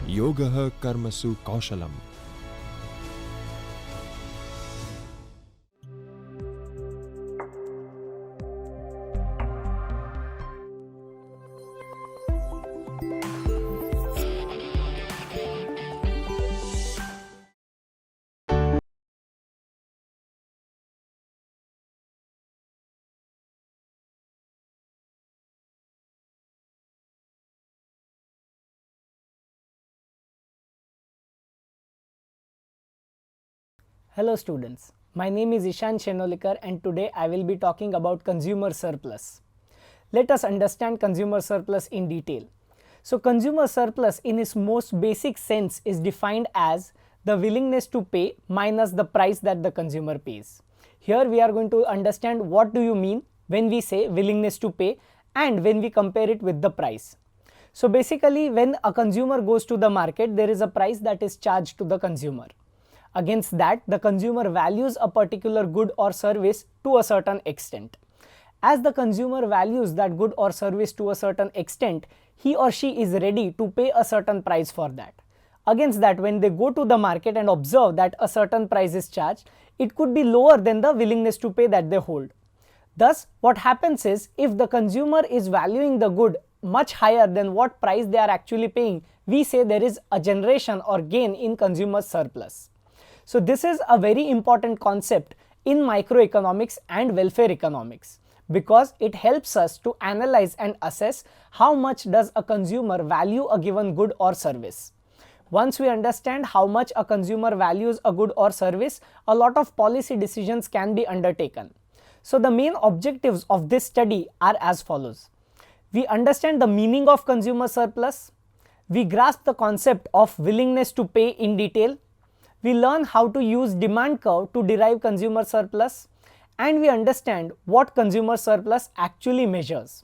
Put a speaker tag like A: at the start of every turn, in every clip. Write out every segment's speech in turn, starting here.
A: Yogaha Karmasu Kaushalam.
B: Hello students, my name is Ishan Shenolikar and today I will be talking about consumer surplus. Let us understand consumer surplus in detail. So consumer surplus in its most basic sense is defined as the willingness to pay minus the price that the consumer pays. Here we are going to understand what do you mean when we say willingness to pay and when we compare it with the price. So basically when a consumer goes to the market, there is a price that is charged to the consumer. Against that, the consumer values a particular good or service to a certain extent. As the consumer values that good or service to a certain extent, he or she is ready to pay a certain price for that. Against that, when they go to the market and observe that a certain price is charged, it could be lower than the willingness to pay that they hold. Thus, what happens is, if the consumer is valuing the good much higher than what price they are actually paying, we say there is a generation or gain in consumer surplus. So this is a very important concept in microeconomics and welfare economics because it helps us to analyze and assess how much does a consumer value a given good or service. Once we understand how much a consumer values a good or service, a lot of policy decisions can be undertaken. So the main objectives of this study are as follows. We understand the meaning of consumer surplus. We grasp the concept of willingness to pay in detail. We learn how to use demand curve to derive consumer surplus, and we understand what consumer surplus actually measures.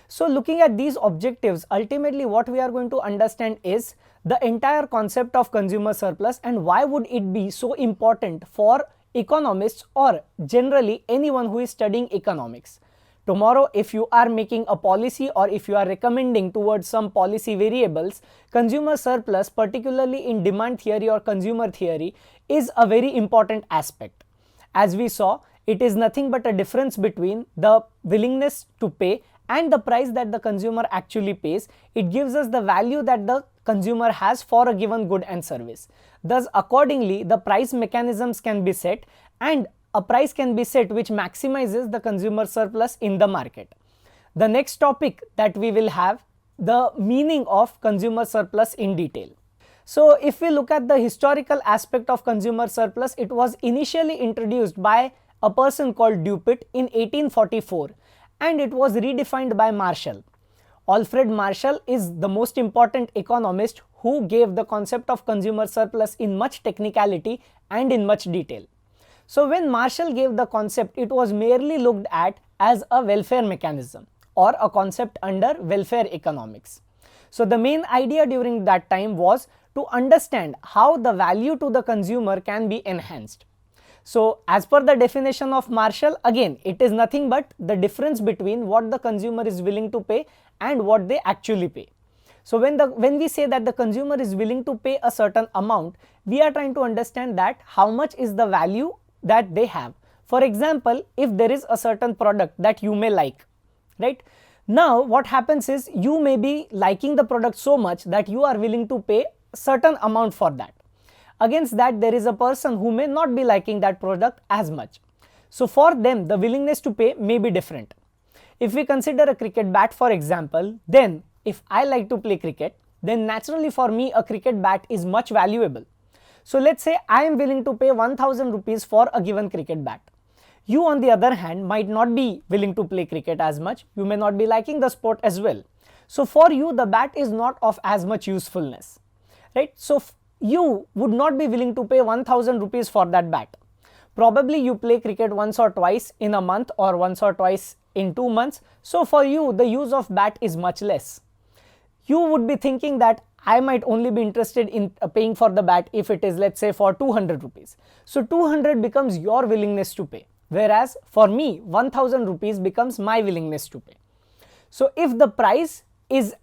B: So looking at these objectives, ultimately what we are going to understand is the entire concept of consumer surplus and why would it be so important for economists or generally anyone who is studying economics. Tomorrow, if you are making a policy or if you are recommending towards some policy variables, consumer surplus, particularly in demand theory or consumer theory, is a very important aspect. As we saw, it is nothing but a difference between the willingness to pay and the price that the consumer actually pays. It gives us the value that the consumer has for a given good and service. Thus, accordingly, the price mechanisms can be set and a price can be set which maximizes the consumer surplus in the market. The next topic that we will have, the meaning of consumer surplus in detail. So if we look at the historical aspect of consumer surplus, it was initially introduced by a person called Dupuit in 1844 and it was redefined by Marshall. Alfred Marshall is the most important economist who gave the concept of consumer surplus in much technicality and in much detail. So when Marshall gave the concept, it was merely looked at as a welfare mechanism or a concept under welfare economics. So the main idea during that time was to understand how the value to the consumer can be enhanced. So as per the definition of Marshall, again it is nothing but the difference between what the consumer is willing to pay and what they actually pay. So when we say that the consumer is willing to pay a certain amount, we are trying to understand that how much is the value that they have. For example, if there is a certain product that you may like, right? Now what happens is you may be liking the product so much that you are willing to pay a certain amount for that. Against that, there is a person who may not be liking that product as much. So for them, the willingness to pay may be different. If we consider a cricket bat for example, then if I like to play cricket, then naturally for me a cricket bat is much valuable. So let's say I am willing to pay 1000 rupees for a given cricket bat. You on the other hand might not be willing to play cricket as much, you may not be liking the sport as well. So for you the bat is not of as much usefulness, right? So you would not be willing to pay 1000 rupees for that bat. Probably you play cricket once or twice in a month or once or twice in 2 months. So for you the use of bat is much less. You would be thinking that I might only be interested in paying for the bat if it is, let's say, for 200 rupees. So 200 becomes your willingness to pay, whereas for me 1000 rupees becomes my willingness to pay. So if the price is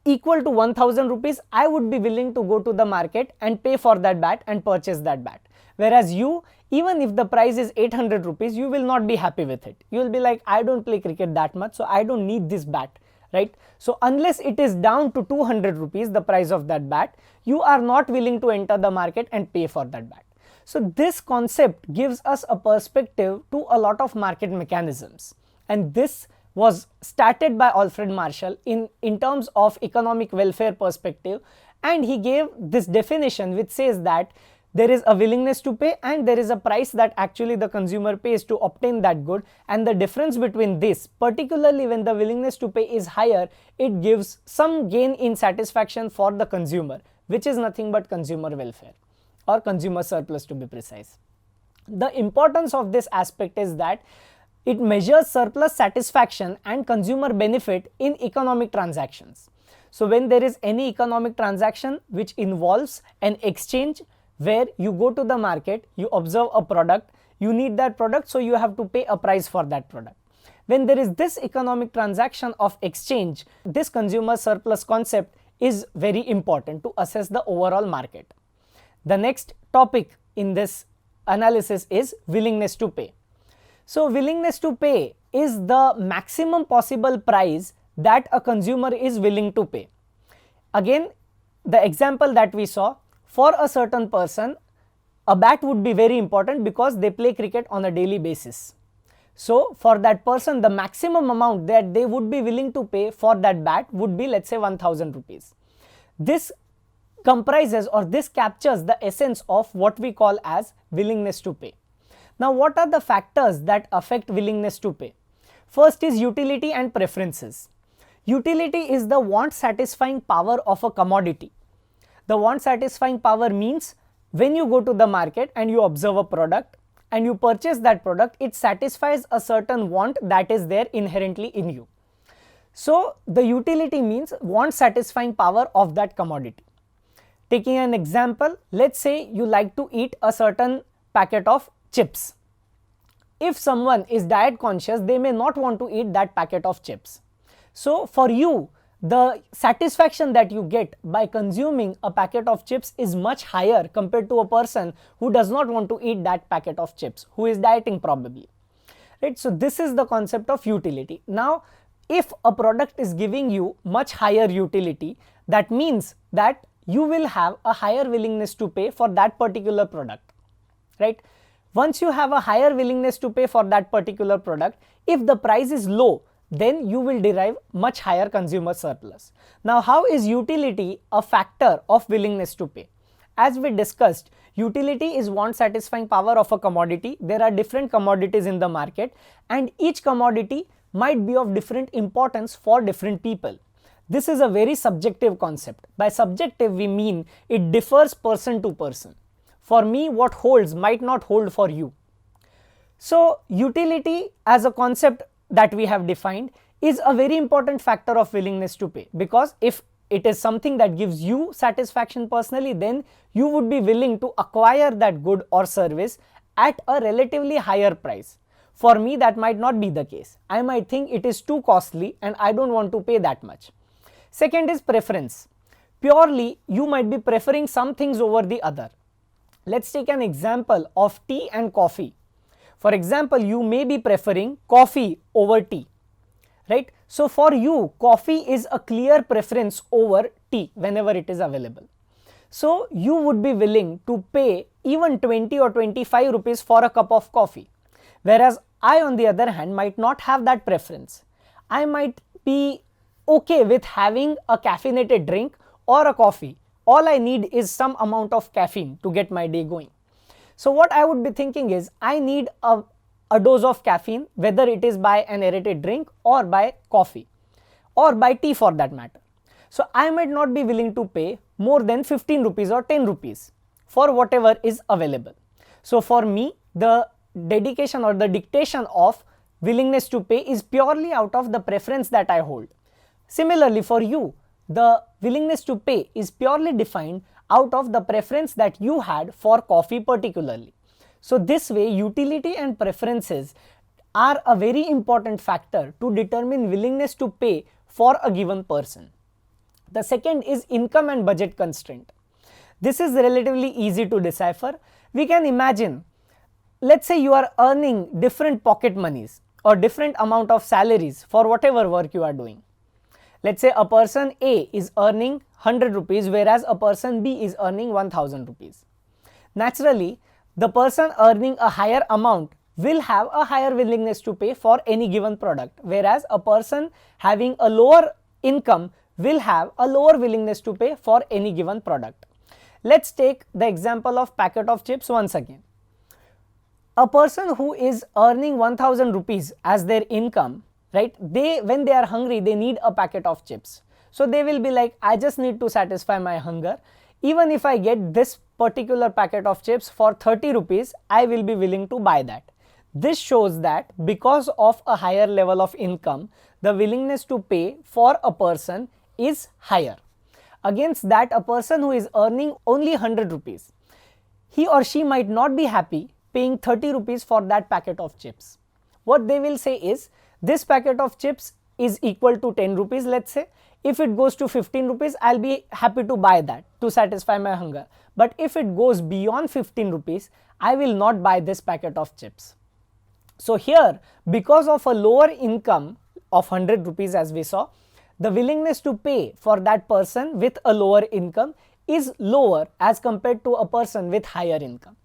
B: equal to 1000 rupees, I would be willing to go to the market and pay for that bat and purchase that bat. Whereas you, even if the price is 800 rupees, you will not be happy with it. You will be like, I don't play cricket that much, so I don't need this bat, right? So unless it is down to 200 rupees, the price of that bat, you are not willing to enter the market and pay for that bat. So this concept gives us a perspective to a lot of market mechanisms, and this was started by Alfred Marshall in terms of economic welfare perspective, and he gave this definition which says that there is a willingness to pay and there is a price that actually the consumer pays to obtain that good, and the difference between this, particularly when the willingness to pay is higher, it gives some gain in satisfaction for the consumer, which is nothing but consumer welfare or consumer surplus to be precise. The importance of this aspect is that it measures surplus satisfaction and consumer benefit in economic transactions. So when there is any economic transaction which involves an exchange where you go to the market, you observe a product, you need that product, so you have to pay a price for that product. When there is this economic transaction of exchange, this consumer surplus concept is very important to assess the overall market. The next topic in this analysis is willingness to pay. So willingness to pay is the maximum possible price that a consumer is willing to pay. Again, the example that we saw, for a certain person, a bat would be very important because they play cricket on a daily basis. So for that person, the maximum amount that they would be willing to pay for that bat would be, let's say, 1000 rupees. This comprises, or this captures, the essence of what we call as willingness to pay. Now, what are the factors that affect willingness to pay? First is utility and preferences. Utility is the want satisfying power of a commodity. The want satisfying power means when you go to the market and you observe a product and you purchase that product, it satisfies a certain want that is there inherently in you. So the utility means want satisfying power of that commodity. Taking an example, let's say you like to eat a certain packet of chips. If someone is diet conscious, they may not want to eat that packet of chips. So for you, the satisfaction that you get by consuming a packet of chips is much higher compared to a person who does not want to eat that packet of chips, who is dieting probably, right? So this is the concept of utility. Now, if a product is giving you much higher utility, that means that you will have a higher willingness to pay for that particular product, right? Once you have a higher willingness to pay for that particular product, if the price is low, then you will derive much higher consumer surplus. Now, how is utility a factor of willingness to pay? As we discussed, utility is want satisfying power of a commodity. There are different commodities in the market, and each commodity might be of different importance for different people. This is a very subjective concept. By subjective, we mean it differs person to person. For me, what holds might not hold for you. So utility as a concept that we have defined is a very important factor of willingness to pay, because if it is something that gives you satisfaction personally, then you would be willing to acquire that good or service at a relatively higher price. For me, that might not be the case. I might think it is too costly and I don't want to pay that much. Second is preference. Purely, you might be preferring some things over the other. Let's take an example of tea and coffee. For example, you may be preferring coffee over tea, right? So for you, coffee is a clear preference over tea whenever it is available. So you would be willing to pay even 20 or 25 rupees for a cup of coffee. Whereas I, on the other hand, might not have that preference. I might be okay with having a caffeinated drink or a coffee. All I need is some amount of caffeine to get my day going. So what I would be thinking is, I need a dose of caffeine, whether it is by an aerated drink or by coffee or by tea for that matter. So I might not be willing to pay more than 15 rupees or 10 rupees for whatever is available. So for me, the dedication or the dictation of willingness to pay is purely out of the preference that I hold. Similarly, for you, the willingness to pay is purely defined out of the preference that you had for coffee particularly. So this way, utility and preferences are a very important factor to determine willingness to pay for a given person. The second is income and budget constraint. This is relatively easy to decipher. We can imagine, let's say you are earning different pocket monies or different amount of salaries for whatever work you are doing. Let's say a person A is earning 100 rupees whereas a person B is earning 1000 rupees. Naturally, the person earning a higher amount will have a higher willingness to pay for any given product, whereas a person having a lower income will have a lower willingness to pay for any given product. Let's take the example of packet of chips once again. A person who is earning 1000 rupees as their income, right, when they are hungry, they need a packet of chips. So they will be like, I just need to satisfy my hunger. Even if I get this particular packet of chips for 30 rupees, I will be willing to buy that. This shows that because of a higher level of income, the willingness to pay for a person is higher. Against that, a person who is earning only 100 rupees, he or she might not be happy paying 30 rupees for that packet of chips. What they will say is, this packet of chips is equal to 10 rupees, let's say. If it goes to 15 rupees, I'll be happy to buy that to satisfy my hunger. But if it goes beyond 15 rupees, I will not buy this packet of chips. So here, because of a lower income of 100 rupees as we saw, the willingness to pay for that person with a lower income is lower as compared to a person with higher income.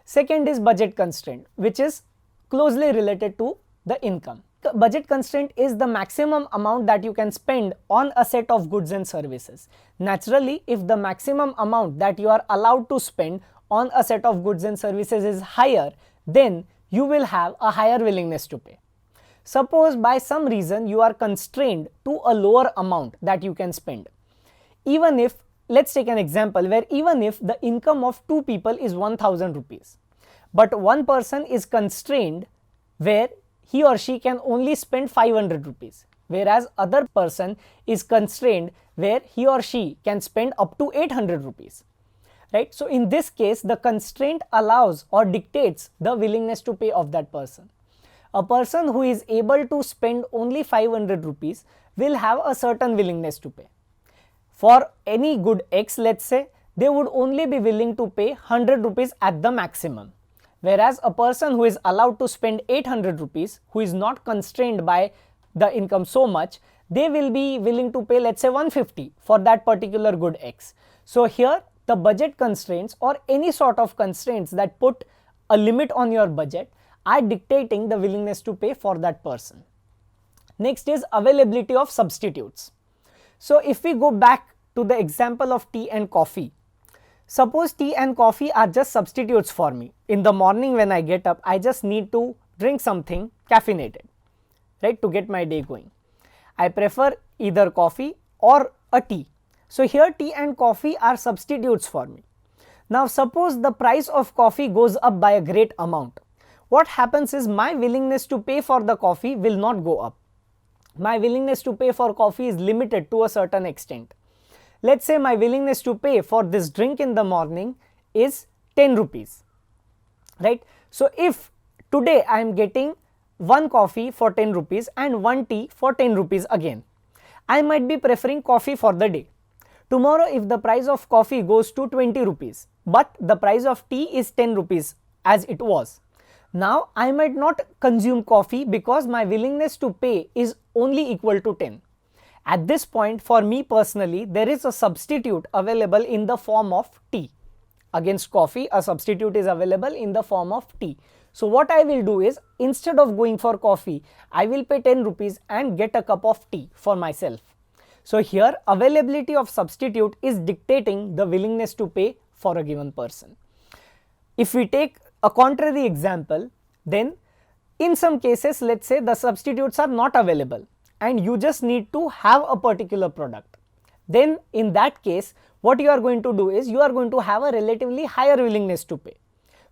B: Second is budget constraint, which is closely related to the income. The budget constraint is the maximum amount that you can spend on a set of goods and services. Naturally, if the maximum amount that you are allowed to spend on a set of goods and services is higher, then you will have a higher willingness to pay. Suppose by some reason you are constrained to a lower amount that you can spend. Even if, let's take an example where even if the income of two people is 1000 rupees, but one person is constrained where he or she can only spend 500 rupees, whereas other person is constrained where he or she can spend up to 800 rupees. Right? So in this case, the constraint allows or dictates the willingness to pay of that person. A person who is able to spend only 500 rupees will have a certain willingness to pay. For any good X, let's say, they would only be willing to pay 100 rupees at the maximum. Whereas a person who is allowed to spend 800 rupees, who is not constrained by the income so much, they will be willing to pay, let's say, 150 for that particular good X. So here, the budget constraints or any sort of constraints that put a limit on your budget are dictating the willingness to pay for that person. Next is availability of substitutes. So if we go back to the example of tea and coffee, suppose tea and coffee are just substitutes for me. In the morning when I get up, I just need to drink something caffeinated, right, to get my day going. I prefer either coffee or a tea. So here tea and coffee are substitutes for me. Now suppose the price of coffee goes up by a great amount. What happens is my willingness to pay for the coffee will not go up. My willingness to pay for coffee is limited to a certain extent. Let's say my willingness to pay for this drink in the morning is 10 rupees, right? So if today I am getting one coffee for 10 rupees and one tea for 10 rupees again, I might be preferring coffee for the day. Tomorrow if the price of coffee goes to 20 rupees, but the price of tea is 10 rupees as it was, now I might not consume coffee because my willingness to pay is only equal to 10. At this point, for me personally, there is a substitute available in the form of tea. Against coffee, a substitute is available in the form of tea. So what I will do is, instead of going for coffee, I will pay 10 rupees and get a cup of tea for myself. So here, availability of substitute is dictating the willingness to pay for a given person. If we take a contrary example, then in some cases, let's say the substitutes are not available and you just need to have a particular product. Then in that case, what you are going to do is you are going to have a relatively higher willingness to pay.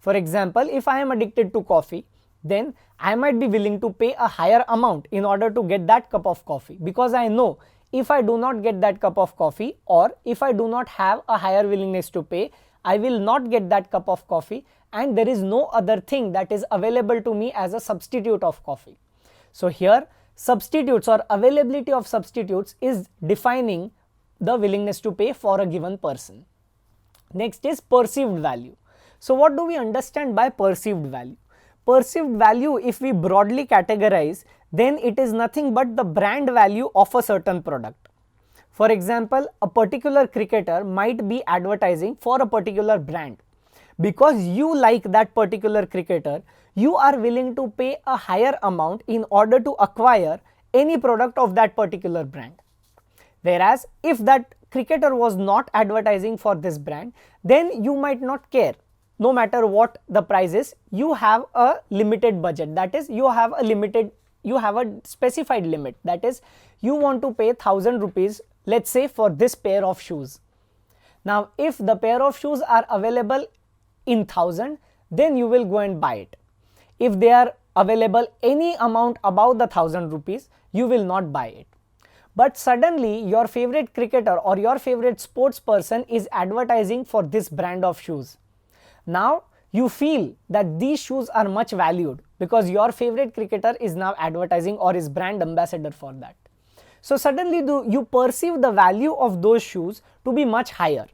B: For example, if I am addicted to coffee, then I might be willing to pay a higher amount in order to get that cup of coffee, because I know if I do not get that cup of coffee, or if I do not have a higher willingness to pay, I will not get that cup of coffee and there is no other thing that is available to me as a substitute of coffee. So here substitutes or availability of substitutes is defining the willingness to pay for a given person. Next is perceived value. So what do we understand by perceived value? Perceived value, if we broadly categorize, then it is nothing but the brand value of a certain product. For example, a particular cricketer might be advertising for a particular brand. Because you like that particular cricketer, you are willing to pay a higher amount in order to acquire any product of that particular brand. Whereas if that cricketer was not advertising for this brand, then you might not care. No matter what the price is, you have a limited budget, that is you have a specified limit, that is you want to pay 1000 rupees, let's say, for this pair of shoes. Now if the pair of shoes are available in 1000, then you will go and buy it. If they are available any amount above the 1000 rupees, you will not buy it. But suddenly your favorite cricketer or your favorite sports person is advertising for this brand of shoes. Now you feel that these shoes are much valued because your favorite cricketer is now advertising or is brand ambassador for that. So suddenly you perceive the value of those shoes to be much higher.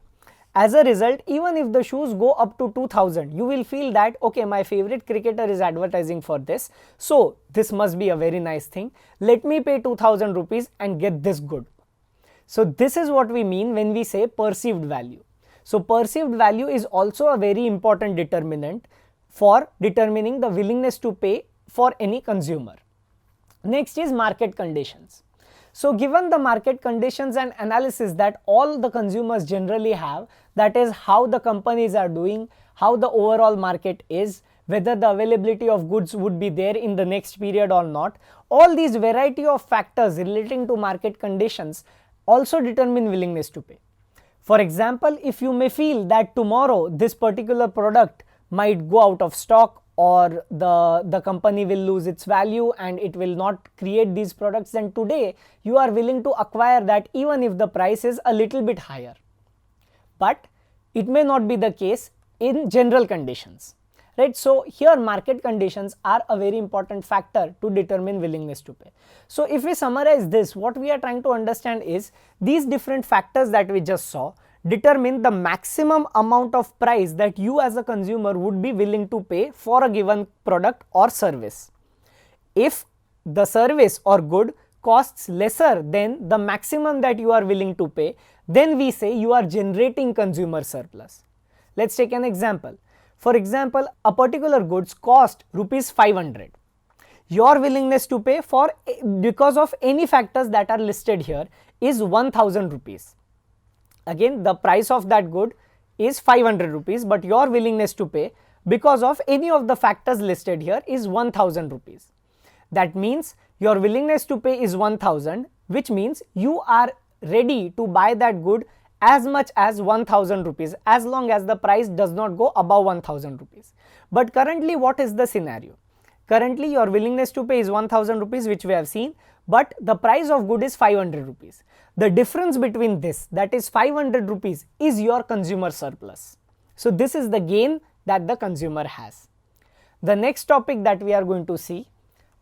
B: As a result, even if the shoes go up to 2000, you will feel that okay, my favorite cricketer is advertising for this, so this must be a very nice thing. Let me pay 2000 rupees and get this good. So this is what we mean when we say perceived value. So perceived value is also a very important determinant for determining the willingness to pay for any consumer. Next is market conditions. So given the market conditions and analysis that all the consumers generally have, that is how the companies are doing, how the overall market is, whether the availability of goods would be there in the next period or not, all these variety of factors relating to market conditions also determine willingness to pay. For example, if you may feel that tomorrow this particular product might go out of stock, or the company will lose its value and it will not create these products, then today you are willing to acquire that even if the price is a little bit higher. But it may not be the case in general conditions, right? So here market conditions are a very important factor to determine willingness to pay. So if we summarize this, what we are trying to understand is these different factors that we just saw determine the maximum amount of price that you as a consumer would be willing to pay for a given product or service. If the service or good costs lesser than the maximum that you are willing to pay, then we say you are generating consumer surplus. Let's take an example. For example, a particular goods cost rupees 500. Your willingness to pay for, because of any factors that are listed here, is 1000 rupees. Again, the price of that good is 500 rupees, but your willingness to pay because of any of the factors listed here is 1000 rupees. That means your willingness to pay is 1000, which means you are ready to buy that good as much as 1000 rupees as long as the price does not go above 1000 rupees. But currently what is the scenario? Currently your willingness to pay is 1000 rupees, which we have seen, but the price of good is 500 rupees. The difference between this, that is 500 rupees, is your consumer surplus. So this is the gain that the consumer has. The next topic that we are going to see,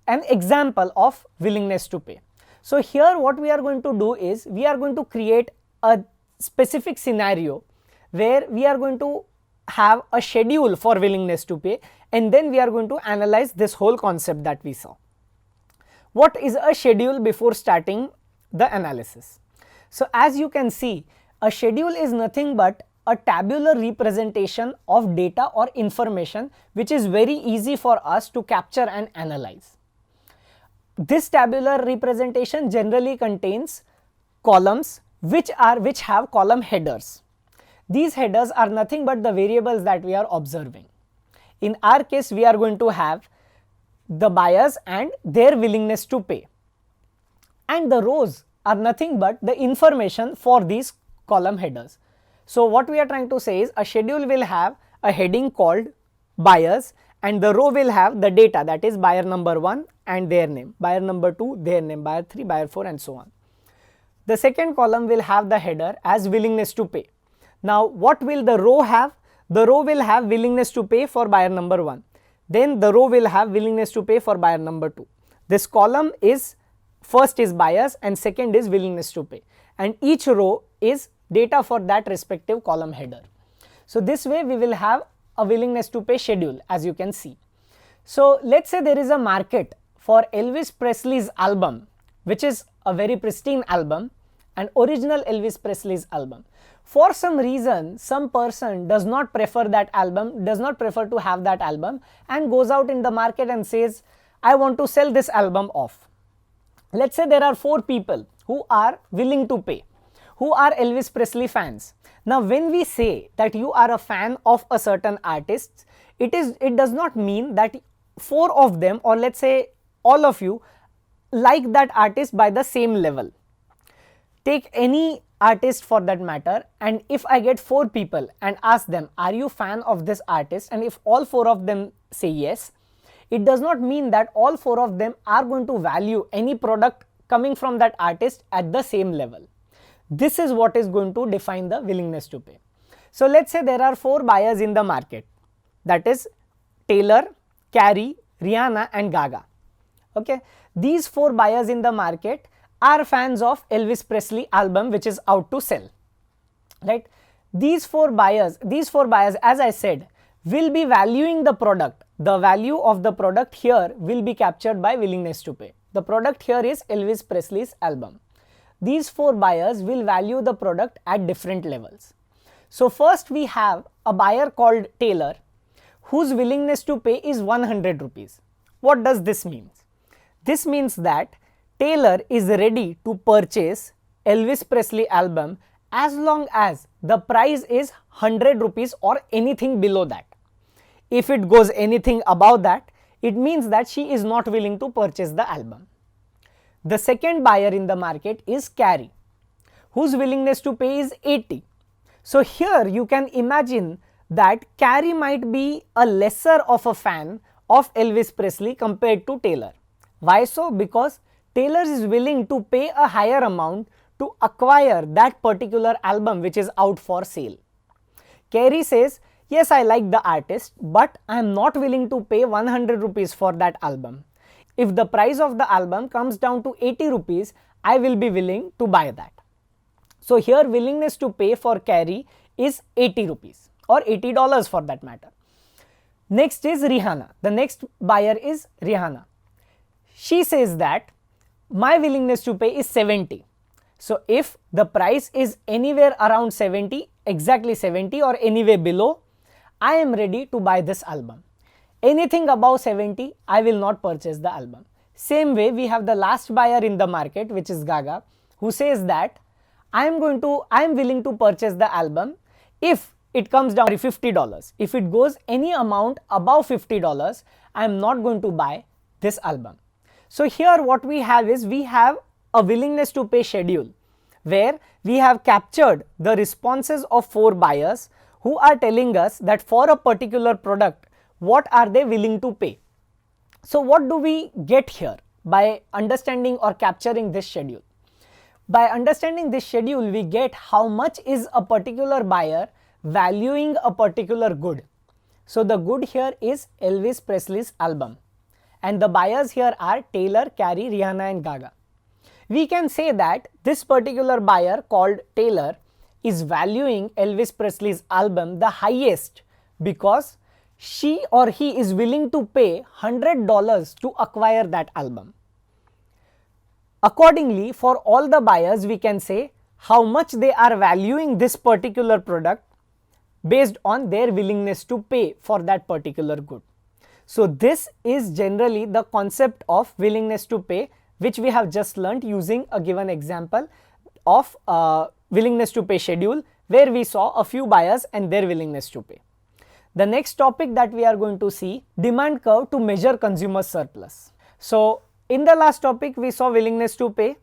B: an example of willingness to pay. So here what we are going to do is we are going to create a specific scenario where we are going to have a schedule for willingness to pay, and then we are going to analyze this whole concept that we saw. What is a schedule before starting the analysis? So as you can see, a schedule is nothing but a tabular representation of data or information which is very easy for us to capture and analyze. This tabular representation generally contains columns which have column headers. These headers are nothing but the variables that we are observing. In our case, we are going to have the buyers and their willingness to pay, and the rows are nothing but the information for these column headers. So what we are trying to say is a schedule will have a heading called buyers, and the row will have the data, that is buyer number 1 and their name, buyer number 2 their name, buyer 3, buyer 4, and so on. The second column will have the header as willingness to pay. Now what will the row have? The row will have willingness to pay for buyer number 1. Then the row will have willingness to pay for buyer number 2. This column is, first is buyers and second is willingness to pay. and each row is data for that respective column header. So this way we will have a willingness to pay schedule, as you can see. So let's say there is a market for Elvis Presley's album, which is a very pristine album, an original Elvis Presley's album. For some reason, some person does not prefer that album, does not prefer to have that album, and goes out in the market and says, I want to sell this album off. Let's say there are 4 people who are willing to pay, who are Elvis Presley fans. Now when we say that you are a fan of a certain artist, it does not mean that 4 of them, or let's say all of you, like that artist by the same level. Take any artist for that matter, and if I get 4 people and ask them, are you fan of this artist, and if all 4 of them say yes, it does not mean that all 4 of them are going to value any product coming from that artist at the same level. This is what is going to define the willingness to pay. So let's say there are 4 buyers in the market, that is Taylor, Carrie, Rihanna and Gaga. Okay, these 4 buyers in the market are fans of Elvis Presley album which is out to sell, right? These four buyers, as I said, will be valuing the product. The value of the product here will be captured by willingness to pay. The product here is Elvis Presley's album. These 4 buyers will value the product at different levels. So first we have a buyer called Taylor, whose willingness to pay is 100 rupees. What does this mean? This means that Taylor is ready to purchase Elvis Presley album as long as the price is 100 rupees or anything below that. If it goes anything above that, it means that she is not willing to purchase the album. The second buyer in the market is Carrie, whose willingness to pay is 80. So here you can imagine that Carrie might be a lesser of a fan of Elvis Presley compared to Taylor. Why so? Because Taylor is willing to pay a higher amount to acquire that particular album which is out for sale. Carrie says, yes, I like the artist, but I am not willing to pay 100 rupees for that album. If the price of the album comes down to 80 rupees, I will be willing to buy that. So here willingness to pay for Carrie is 80 rupees or $80 for that matter. Next is Rihanna. The next buyer is Rihanna. She says that my willingness to pay is 70. So if the price is anywhere around 70, exactly 70 or anywhere below, I am ready to buy this album. Anything above 70, I will not purchase the album. Same way, we have the last buyer in the market, which is Gaga, who says that I am willing to purchase the album if it comes down to $50. If it goes any amount above $50, I am not going to buy this album. So here what we have is, we have a willingness to pay schedule where we have captured the responses of 4 buyers who are telling us that for a particular product, what are they willing to pay. So what do we get here by understanding or capturing this schedule? By understanding this schedule, we get how much is a particular buyer valuing a particular good. So the good here is Elvis Presley's album, and the buyers here are Taylor, Carrie, Rihanna and Gaga. We can say that this particular buyer called Taylor is valuing Elvis Presley's album the highest because she or he is willing to pay $100 to acquire that album. Accordingly, for all the buyers, we can say how much they are valuing this particular product based on their willingness to pay for that particular good. So this is generally the concept of willingness to pay, which we have just learnt using a given example of willingness to pay schedule, where we saw a few buyers and their willingness to pay. The next topic that we are going to see, demand curve to measure consumer surplus. So in the last topic we saw willingness to pay.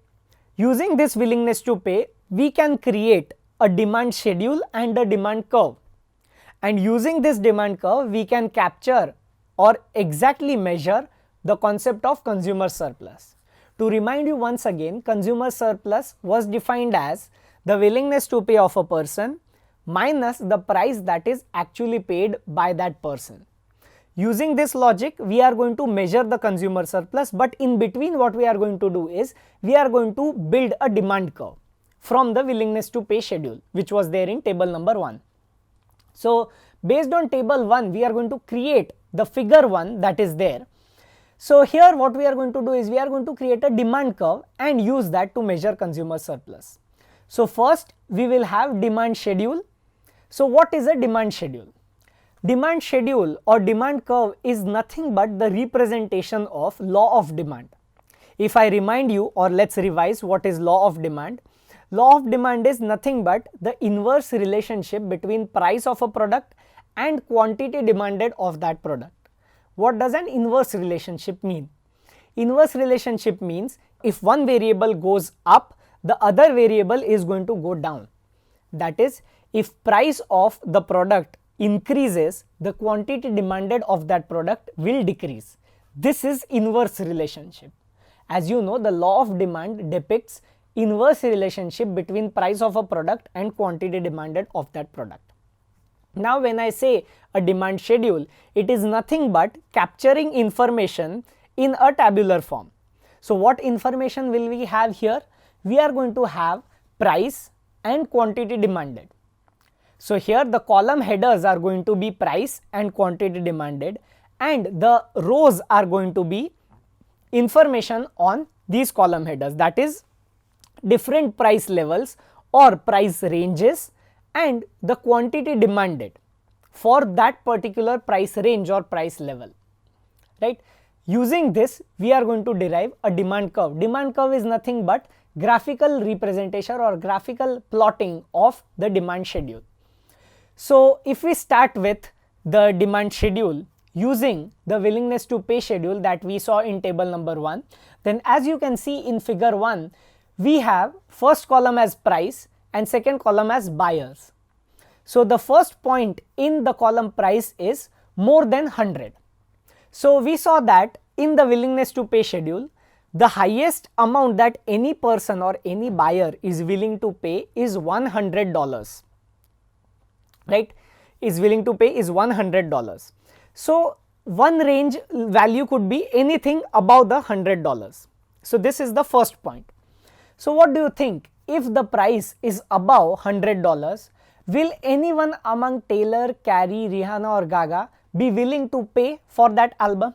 B: Using this willingness to pay, we can create a demand schedule and a demand curve. And using this demand curve, we can capture or exactly measure the concept of consumer surplus. To remind you once again, consumer surplus was defined as the willingness to pay of a person minus the price that is actually paid by that person. Using this logic, we are going to measure the consumer surplus, but in between what we are going to do is, we are going to build a demand curve. from the willingness to pay schedule, which was there in table number 1. So based on table 1, we are going to create the figure 1 that is there. So here what we are going to do is we are going to create a demand curve and use that to measure consumer surplus. So first we will have demand schedule. So what is a demand schedule? Demand schedule or demand curve is nothing but the representation of law of demand. If I remind you, or let's revise what is law of demand. Law of demand is nothing but the inverse relationship between price of a product and quantity demanded of that product. What does an inverse relationship mean? Inverse relationship means if one variable goes up, the other variable is going to go down. That is, if price of the product increases, the quantity demanded of that product will decrease. This is inverse relationship. As you know, the law of demand depicts inverse relationship between price of a product and quantity demanded of that product. Now when I say a demand schedule, it is nothing but capturing information in a tabular form. So what information will we have here? We are going to have price and quantity demanded. So here the column headers are going to be price and quantity demanded, and the rows are going to be information on these column headers, that is different price levels or price ranges and the quantity demanded for that particular price range or price level, right. Using this we are going to derive a demand curve. Demand curve is nothing but graphical representation or graphical plotting of the demand schedule. So if we start with the demand schedule using the willingness to pay schedule that we saw in table number 1, then as you can see in figure 1, we have first column as price and second column as buyers. So the first point in the column price is more than 100. So we saw that in the willingness to pay schedule, the highest amount that any person or any buyer is willing to pay is $100, right, is willing to pay is $100. So one range value could be anything above the $100. So this is the first point. So what do you think? If the price is above $100, will anyone among Taylor, Carey, Rihanna or Gaga be willing to pay for that album?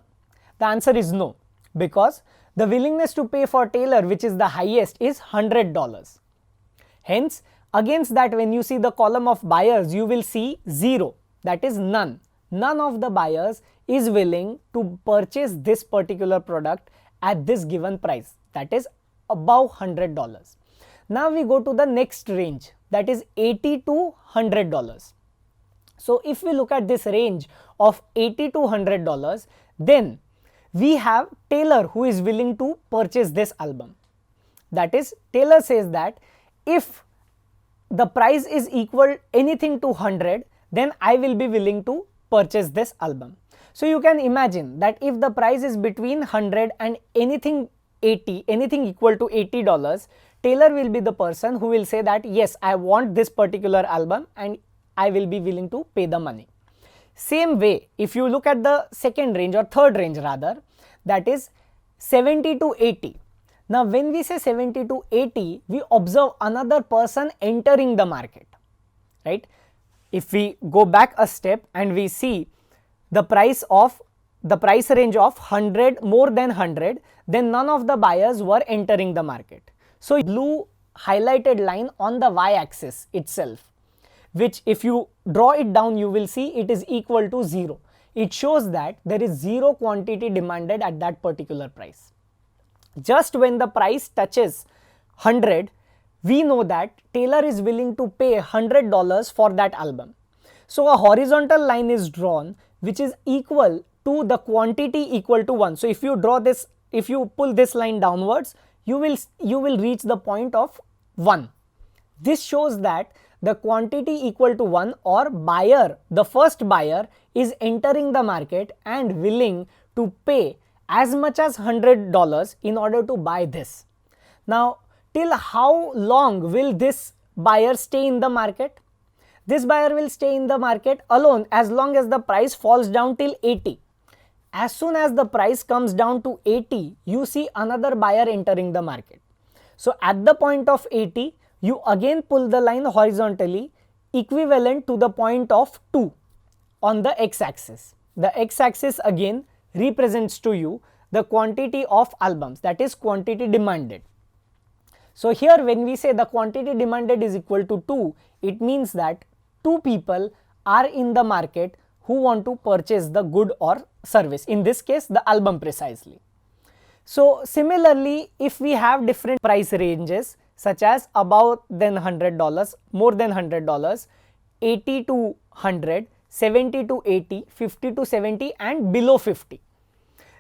B: The answer is no, because the willingness to pay for Taylor, which is the highest, is $100. Hence, against that when you see the column of buyers, you will see 0, that is none. None of the buyers is willing to purchase this particular product at this given price, that is above $100. Now we go to the next range, that is $80 to $100. So if we look at this range of $80 to $100, then we have Taylor who is willing to purchase this album. That is, Taylor says that if the price is equal anything to 100, then I will be willing to purchase this album. So you can imagine that if the price is between 100 and anything 80, anything equal to $80, Taylor will be the person who will say that yes, I want this particular album and I will be willing to pay the money. Same way, if you look at the second range or third range rather, that is 70 to 80. Now when we say 70 to 80, we observe another person entering the market, right. If we go back a step and we see the price range of 100 more than 100, then none of the buyers were entering the market. So blue highlighted line on the y-axis itself, which if you draw it down, you will see it is equal to 0. It shows that there is 0 quantity demanded at that particular price. Just when the price touches 100, we know that Taylor is willing to pay $100 for that album. So a horizontal line is drawn which is equal to the quantity equal to 1. So if you draw this, if you pull this line downwards, you will reach the point of 1. This shows that the quantity equal to 1 or buyer, the first buyer is entering the market and willing to pay as much as $100 in order to buy this. Now till how long will this buyer stay in the market? This buyer will stay in the market alone as long as the price falls down till 80. As soon as the price comes down to 80, you see another buyer entering the market. So at the point of 80, you again pull the line horizontally equivalent to the point of 2 on the x-axis. The x-axis again represents to you the quantity of albums, that is quantity demanded. So here when we say the quantity demanded is equal to 2, it means that 2 people are in the market who want to purchase the good or service, in this case the album precisely. So similarly, if we have different price ranges such as above than $100, more than $100, 80 to 100, 70 to 80, 50 to 70 and below 50,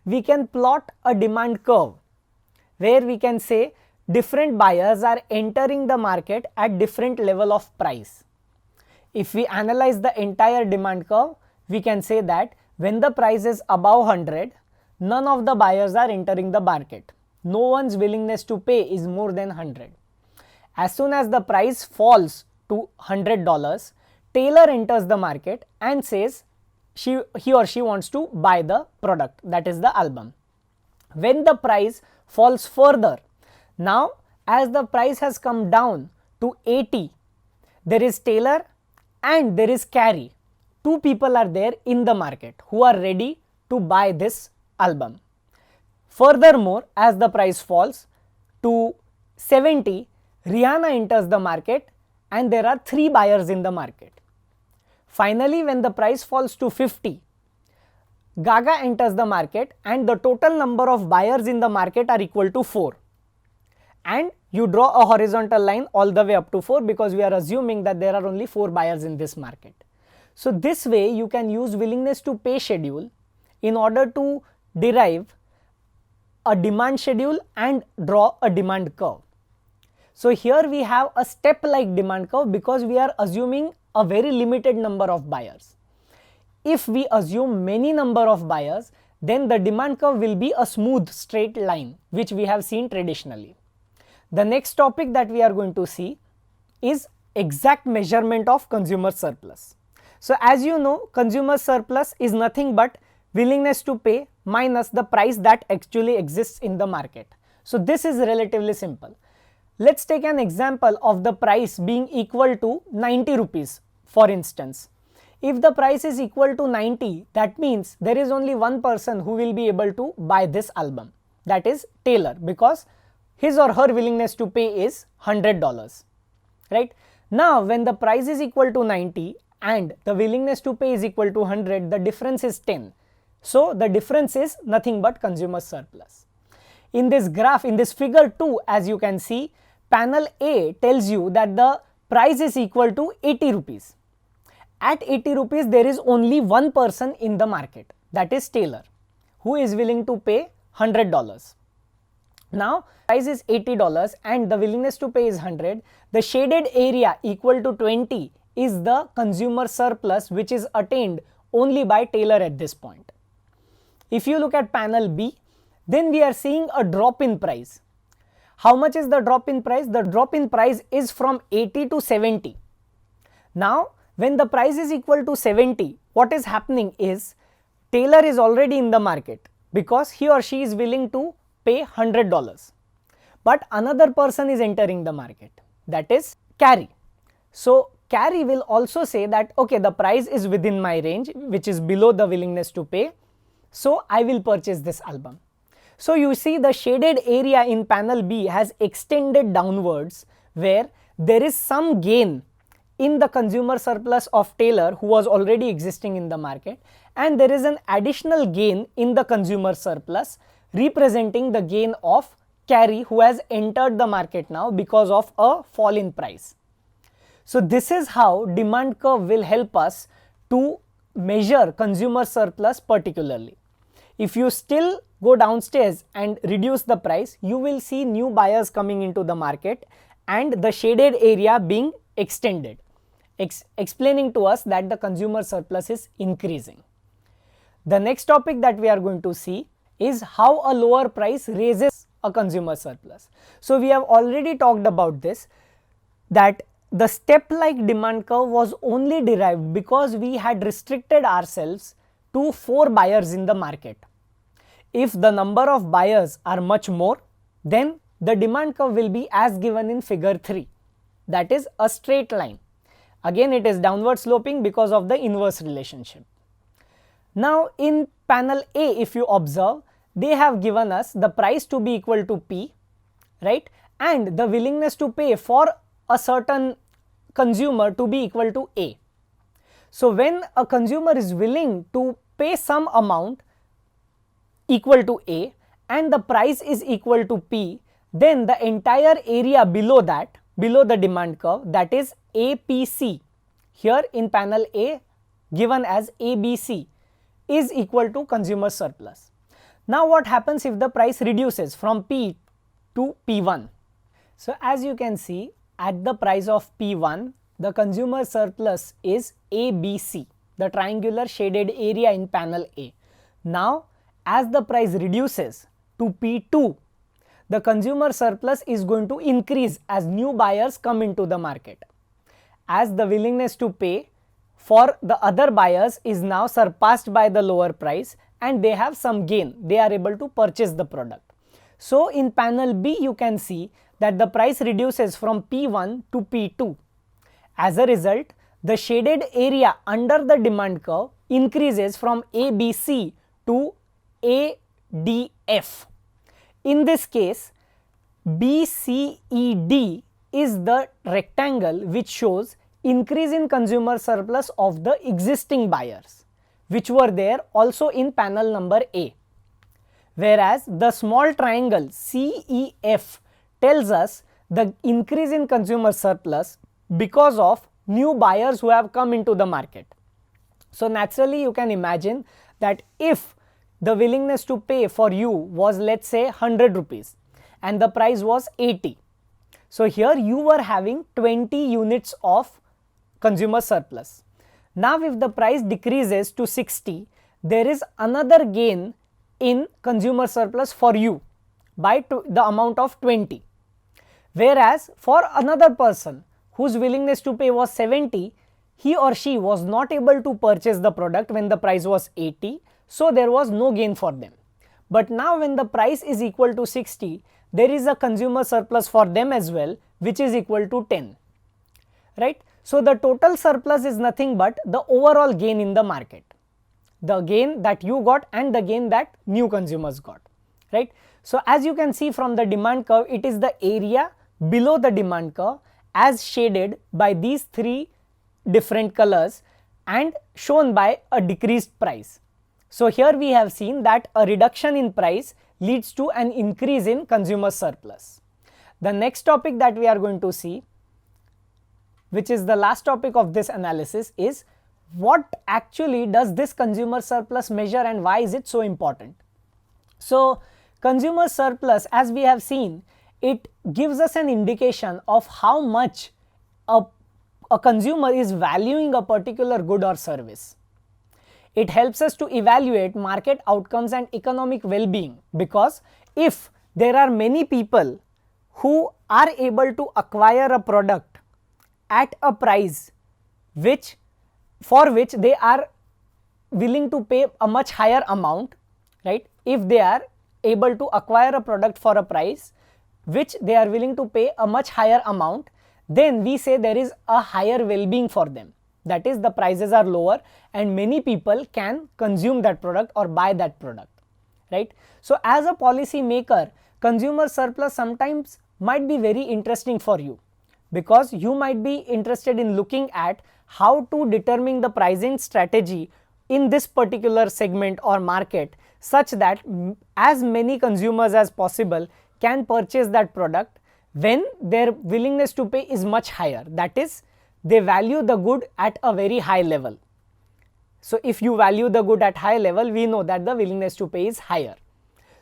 B: we can plot a demand curve where we can say different buyers are entering the market at different level of price. If we analyze the entire demand curve, we can say that when the price is above 100, none of the buyers are entering the market. No one's willingness to pay is more than 100. As soon as the price falls to $100, Taylor enters the market and says he or she wants to buy the product, that is the album. When the price falls further, now as the price has come down to 80, there is Taylor and there is Carey. 2 people are there in the market who are ready to buy this album. Furthermore, as the price falls to 70, Rihanna enters the market and there are 3 buyers in the market. Finally, when the price falls to 50, Gaga enters the market and the total number of buyers in the market are equal to 4. And you draw a horizontal line all the way up to 4 because we are assuming that there are only 4 buyers in this market. So this way you can use willingness to pay schedule in order to derive a demand schedule and draw a demand curve. So here we have a step-like demand curve because we are assuming a very limited number of buyers. If we assume many number of buyers, then the demand curve will be a smooth straight line, which we have seen traditionally. The next topic that we are going to see is exact measurement of consumer surplus. So as you know, consumer surplus is nothing but willingness to pay minus the price that actually exists in the market. So this is relatively simple. Let's take an example of the price being equal to 90 rupees for instance. If the price is equal to 90, that means there is only one person who will be able to buy this album, that is Taylor, because his or her willingness to pay is $100, right? Now when the price is equal to 90 and the willingness to pay is equal to 100, the difference is 10. So the difference is nothing but consumer surplus. In this graph, in this figure 2, as you can see, panel A tells you that the price is equal to 80 rupees. At 80 rupees, there is only one person in the market, that is Taylor, who is willing to pay $100. Now, price is $80 and the willingness to pay is 100. The shaded area equal to 20 is the consumer surplus which is attained only by Taylor at this point. If you look at panel B, then we are seeing a drop in price. How much is the drop in price? The drop in price is from 80 to 70. Now, when the price is equal to 70, what is happening is Taylor is already in the market because he or she is willing to pay $100. But another person is entering the market, that is Carey. So Carey will also say that okay, the price is within my range, which is below the willingness to pay, so I will purchase this album. So you see the shaded area in panel B has extended downwards where there is some gain in the consumer surplus of Taylor who was already existing in the market, and there is an additional gain in the consumer surplus representing the gain of Carey who has entered the market now because of a fall in price. So this is how demand curve will help us to measure consumer surplus particularly. If you still go downstairs and reduce the price, you will see new buyers coming into the market and the shaded area being extended, explaining to us that the consumer surplus is increasing. The next topic that we are going to see is how a lower price raises a consumer surplus. So we have already talked about this, that the step-like demand curve was only derived because we had restricted ourselves to 4 buyers in the market. If the number of buyers are much more, then the demand curve will be as given in figure 3. that is a straight line. Again, it is downward sloping because of the inverse relationship. Now in panel A, if you observe, they have given us the price to be equal to P, right, and the willingness to pay for a certain consumer to be equal to A. So when a consumer is willing to pay some amount equal to A and the price is equal to P, then the entire area below that, below the demand curve, that is APC, here in panel A given as ABC, is equal to consumer surplus. Now what happens if the price reduces from P to P1? So as you can see, at the price of P1, the consumer surplus is ABC, the triangular shaded area in panel A. Now as the price reduces to P2, the consumer surplus is going to increase as new buyers come into the market. As the willingness to pay for the other buyers is now surpassed by the lower price and they have some gain, they are able to purchase the product. So in panel B, you can see that the price reduces from P1 to P2. As a result, the shaded area under the demand curve increases from ABC to ADF. In this case, BCED is the rectangle which shows increase in consumer surplus of the existing buyers, which were there also in panel number A. Whereas the small triangle CEF tells us the increase in consumer surplus because of new buyers who have come into the market. So naturally you can imagine that if the willingness to pay for you was, let's say, 100 rupees and the price was 80. So here you were having 20 units of consumer surplus. Now if the price decreases to 60, there is another gain in consumer surplus for you by the amount of 20. Whereas for another person whose willingness to pay was 70, he or she was not able to purchase the product when the price was 80, so there was no gain for them. But now when the price is equal to 60, there is a consumer surplus for them as well, which is equal to 10, right? So the total surplus is nothing but the overall gain in the market, the gain that you got and the gain that new consumers got, right? So as you can see from the demand curve, it is the area below the demand curve as shaded by these three different colors and shown by a decreased price. So here we have seen that a reduction in price leads to an increase in consumer surplus. The next topic that we are going to see, which is the last topic of this analysis, is what actually does this consumer surplus measure and why is it so important? So consumer surplus, as we have seen, it gives us an indication of how much a consumer is valuing a particular good or service. It helps us to evaluate market outcomes and economic well-being, because if there are many people who are able to acquire a product at a price for which they are willing to pay a much higher amount, right? If they are able to acquire a product for a price which they are willing to pay a much higher amount, then we say there is a higher well-being for them. That is, the prices are lower and many people can consume that product or buy that product, right? So as a policy maker, consumer surplus sometimes might be very interesting for you, because you might be interested in looking at how to determine the pricing strategy in this particular segment or market such that as many consumers as possible can purchase that product when their willingness to pay is much higher. That is, they value the good at a very high level. So if you value the good at high level, we know that the willingness to pay is higher.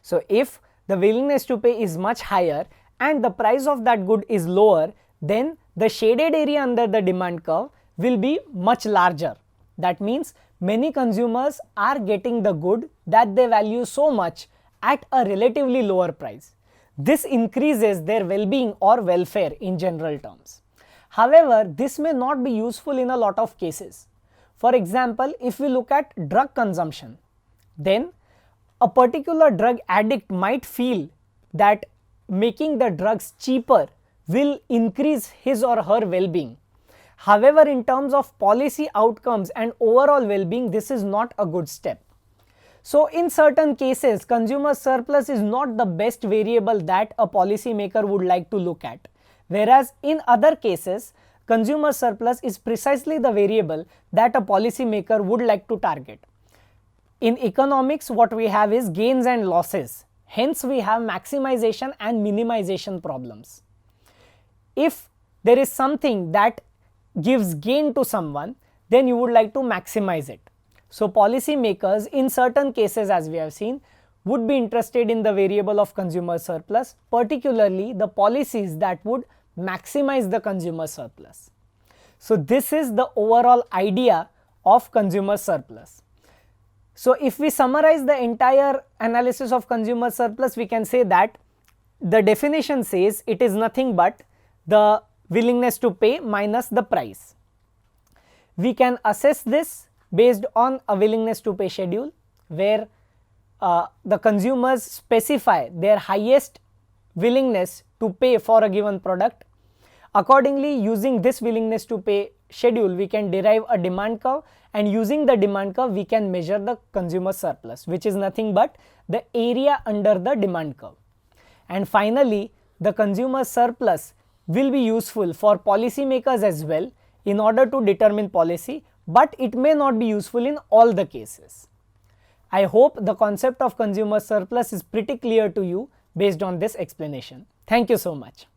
B: So if the willingness to pay is much higher and the price of that good is lower, then the shaded area under the demand curve will be much larger. That means many consumers are getting the good that they value so much at a relatively lower price. This increases their well-being or welfare in general terms. However, this may not be useful in a lot of cases. For example, if we look at drug consumption, then a particular drug addict might feel that making the drugs cheaper will increase his or her well-being. However, in terms of policy outcomes and overall well-being, this is not a good step. So in certain cases, consumer surplus is not the best variable that a policymaker would like to look at, whereas in other cases, consumer surplus is precisely the variable that a policymaker would like to target. In economics, what we have is gains and losses. Hence, we have maximization and minimization problems. If there is something that gives gain to someone, then you would like to maximize it. So policymakers in certain cases, as we have seen, would be interested in the variable of consumer surplus, particularly the policies that would maximize the consumer surplus. So this is the overall idea of consumer surplus. So if we summarize the entire analysis of consumer surplus, we can say that the definition says it is nothing but the willingness to pay minus the price. We can assess this based on a willingness to pay schedule, where the consumers specify their highest willingness to pay for a given product. Accordingly, using this willingness to pay schedule, we can derive a demand curve, and using the demand curve, we can measure the consumer surplus, which is nothing but the area under the demand curve. And finally, the consumer surplus will be useful for policymakers as well in order to determine policy, but it may not be useful in all the cases. I hope the concept of consumer surplus is pretty clear to you based on this explanation. Thank you so much.